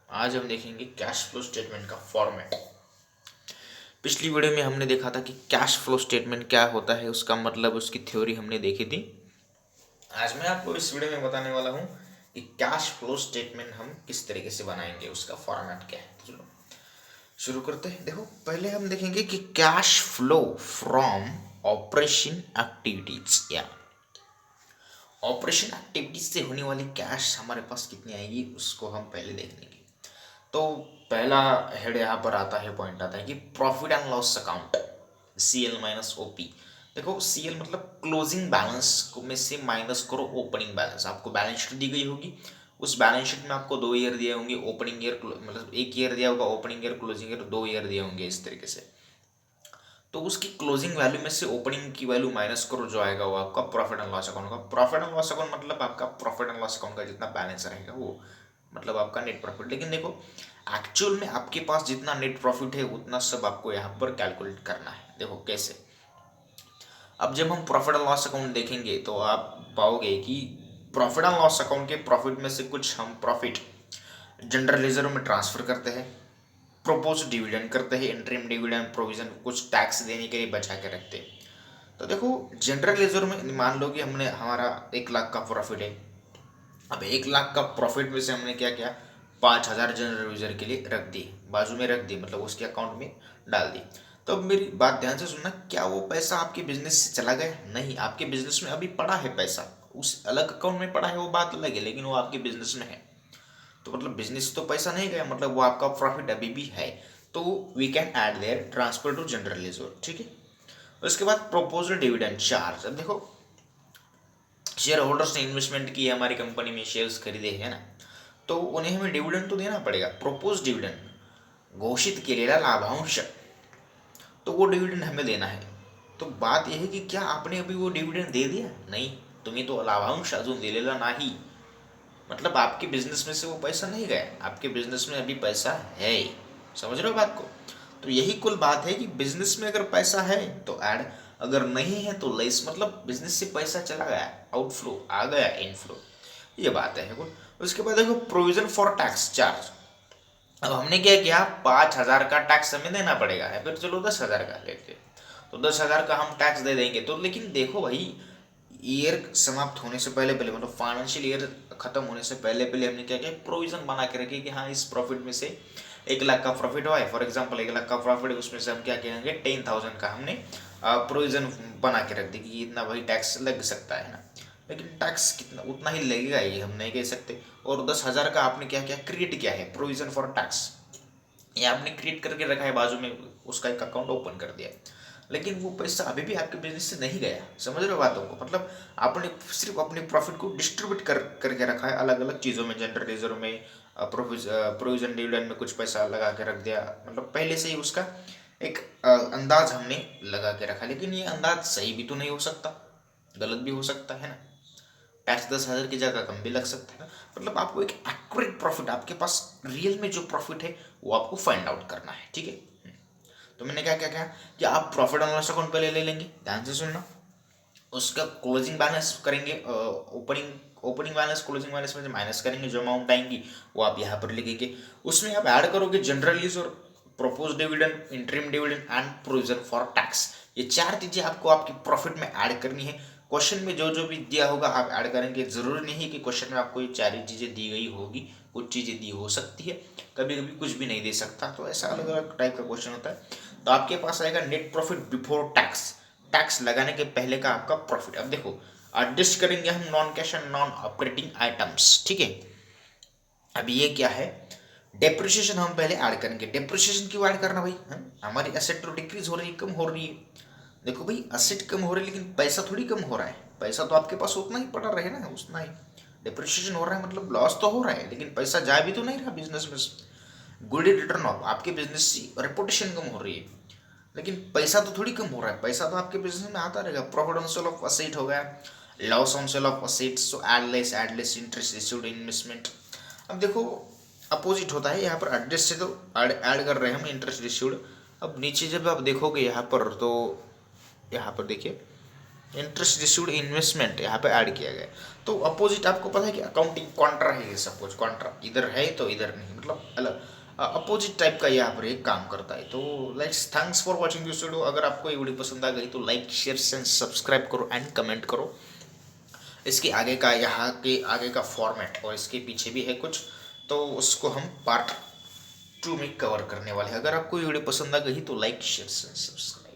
आज हम देखेंगे कैश फ्लो स्टेटमेंट का फॉर्मेट। पिछली वीडियो में हमने देखा था कि कैश फ्लो स्टेटमेंट क्या होता है, उसका मतलब, उसकी थ्योरी हमने देखी थी। आज मैं आपको इस वीडियो में बताने वाला हूँ कि कैश फ्लो स्टेटमेंट हम किस तरीके से बनाएंगे, उसका फॉर्मेट क्या है। चलो शुरू करते हैं। देखो, पहले हम देखेंगे कि cash flow from operation activities या ऑपरेशन एक्टिविटीज से होने वाली कैश हमारे पास कितनी आएगी, उसको हम पहले देख लेंगे। तो पहला हेड यहाँ पर आता है, पॉइंट आता है कि profit and loss account, CL minus OP। देखो, CL मतलब क्लोजिंग बैलेंस में से माइनस करो ओपनिंग बैलेंस। आपको बैलेंस शीट दी गई होगी, उस बैलेंस शीट में आपको 2 ईयर दिए होंगे, ओपनिंग ईयर मतलब 1 ईयर दिया होगा, opening year closing year 2 year दिए होंगे, इस तरीके से। तो उसकी क्लोजिंग वैल्यू में से ओपनिंग की वैल्यू माइनस करो, जो आएगा वो आपका प्रॉफिट एंड लॉस अकाउंट का। प्रॉफिट एंड लॉस अकाउंट मतलब आपका प्रॉफिट एंड लॉस अकाउंट का जितना बैलेंस रहेगा वो मतलब आपका नेट प्रॉफिट। लेकिन देखो, एक्चुअल में आपके पास जितना नेट प्रॉफिट है उतना सब आपको यहाँ पर कैलकुलेट करना है। देखो कैसे। अब जब हम प्रॉफिट एंड लॉस अकाउंट देखेंगे तो आप पाओगे कि प्रॉफिट एंड लॉस अकाउंट के प्रॉफिट में से कुछ हम प्रॉफिट जनरल रिजर्व में ट्रांसफर करते हैं, प्रोपोज डिविडेंड करते हैं, इंटरिम डिविडेंड, प्रोविजन, कुछ टैक्स देने के लिए बचा के रखते हैं। तो देखो, जनरल रिजर्व में मान लो कि हमने हमारा 1 लाख का प्रॉफिट है। अब 1 लाख का प्रॉफिट में से हमने क्या किया, 5,000 जनरल रिजर्व के लिए रख दी, बाजू में रख दी, मतलब उसके अकाउंट में डाल दी। तो अब मेरी बात ध्यान से सुनना, क्या वो पैसा आपके बिजनेस से चला गया? नहीं, आपके बिजनेस में अभी पड़ा है पैसा, उस अलग अकाउंट में पड़ा है, वो बात अलग है, लेकिन वो आपके बिजनेस में है। तो मतलब बिजनेस तो पैसा नहीं गया, मतलब वो आपका प्रॉफिट अभी भी है। तो we can add their transfer to general reserve, ठीक है। उसके बाद प्रोपोज्ड डिविडेंड चार्ज। अब देखो, शेयर होल्डर्स ने इन्वेस्टमेंट की है हमारी कंपनी में, शेयर्स खरीदे है ना, तो उन्हें हमें डिविडेंड तो देना पड़ेगा। प्रोपोज डिविडेंड, घोषित केलेला लाभांश, तो वो डिविडेंड हमें देना है। तो बात यह है कि क्या आपने अभी वो डिविडेंड दे दिया? नहीं, तुम्ही तो लाभांश अजून दिलेला नाही, मतलब आपके बिजनेस में से वो पैसा नहीं गया, आपके बिजनेस में अभी पैसा है। समझ रहे हो बात को? तो यही कुल बात है कि बिजनेस में अगर पैसा है तो ऐड, अगर नहीं है तो लेस, मतलब बिजनेस से पैसा चला गया, आउटफ्लो आ गया, इनफ्लो, ये बात है कुल। उसके बाद देखो, प्रोविजन फॉर टैक्स चार्ज। अब हमने क्या किया, 5,000 का टैक्स हमें देना पड़ेगा है, फिर चलो 10,000 का लेते, तो 10,000 का हम टैक्स दे देंगे। तो लेकिन देखो भाई, ईयर समाप्त होने से पहले पहले, मतलब फाइनेंशियल ईयर खत्म होने से पहले पहले हमने क्या किया, प्रोविजन बना के रखी कि हाँ, इस प्रॉफिट में से 1 लाख का प्रॉफिट हुआ है, फॉर एग्जाम्पल 1 लाख का प्रॉफिट है, उसमें से हम क्या करेंगे, 10,000 का हमने प्रोविजन बना के रख दी कि इतना भाई टैक्स लग सकता है ना। लेकिन टैक्स कितना, उतना ही लगेगा ये हम नहीं कह सकते। और 10,000 का आपने क्या किया, क्रिएट किया है प्रोविजन फॉर टैक्स, ये आपने क्रिएट करके रखा है, बाजू में उसका एक अकाउंट ओपन कर दिया। लेकिन वो पैसा अभी भी आपके बिजनेस से नहीं गया। समझ रहे हो बातों को? मतलब आपने सिर्फ अपने प्रॉफिट को डिस्ट्रीब्यूट करके रखा है अलग अलग चीज़ों में, जनरल रिजर्व में, प्रोविजन डिविडेंड में कुछ पैसा लगा के रख दिया, मतलब पहले से ही उसका एक अंदाज हमने लगा के रखा। लेकिन ये अंदाज सही भी तो नहीं हो सकता, गलत भी हो सकता है ना। टैक्स 10,000 की जगह कम भी लग सकता है ना। मतलब आपको एक एक्यूरेट प्रॉफिट, आपके पास रियल में जो प्रॉफिट है वो आपको फाइंड आउट करना है, ठीक है। तो मैंने क्या क्या कहा कि आप प्रॉफिट एंड लॉस अकाउंट पहले ले लेंगे, ध्यान से सुनना। उसका क्लोजिंग बैलेंस करेंगे, opening opening balance closing balance में से माइनस करेंगे, जो अमाउंट आएंगी वो आप यहाँ पर लिखेंगे। उसमें आप ऐड करोगे जनरल लीज और propose dividend, interim dividend and provision for tax. ये 4 चीज़ें आपको आपकी प्रॉफिट में ऐड करनी है। क्वेश्चन में जो जो भी दिया होगा आप ऐड करेंगे। जरूरी नहीं है कि क्वेश्चन में आपको ये 4 ही चीज़ें दी गई होगी, कुछ चीज़ें दी हो सकती है, कभी कभी कुछ भी नहीं दे सकता, तो ऐसा अलग अलग टाइप का क्वेश्चन होता है। तो आपके पास आएगा net profit before tax, tax लगाने के पहले का आपका प्रॉफिट। अब देखो, एडजस्ट करेंगे हम non cash and non operating items, ठीक है। अब ये क्या है, डेप्रिसिएशन हम पहले ऐड करेंगे। डेप्रिसिएशन क्यों ऐड करना भाई? हमारी एसेट तो डिक्रीज हो रही है, कम हो रही है। देखो भाई, एसेट कम हो रही है लेकिन पैसा थोड़ी कम हो रहा है, पैसा तो आपके पास उतना ही पड़ा रहे ना, उतना ही। डिप्रिसिएशन हो रहा है मतलब लॉस तो हो रहा है, लेकिन पैसा जा भी तो नहीं रहा बिजनेस में। गुड रिटर्न ऑफ, आपके बिजनेस की रेपुटेशन कम हो रही है, लेकिन पैसा तो थोड़ी कम हो रहा है, पैसा तो आपके बिजनेस में आता रहेगा। Profit on sale of asset हो गया, loss on sale of assets, so add less interest received investment. अब देखो, अपोजिट होता है यहाँ पर, एडजस्ट से तो ऐड कर रहे हैं हम इंटरेस्ट रिसीव्ड। अब नीचे जब आप देखोगे यहाँ पर, तो यहाँ पर देखिए, इंटरेस्ट रिसीव्ड इन्वेस्टमेंट यहाँ पे ऐड किया गया। तो अपोजिट आपको पता है कि अकाउंटिंग कॉन्ट्रा है, ये सपोज कॉन्ट्रा इधर है तो इधर नहीं, मतलब अलग अपोजिट टाइप का यहाँ पर एक काम करता है। तो likes thanks for watching this video. अगर आपको ये वीडियो पसंद आ गई तो लाइक शेयर एंड सब्सक्राइब करो एंड कमेंट करो। इसके आगे का यहाँ के आगे का फॉर्मेट और इसके पीछे भी है कुछ, तो उसको हम पार्ट 2 में कवर करने वाले हैं। अगर आपको ये वीडियो पसंद आ गई तो लाइक शेयर एंड सब्सक्राइब।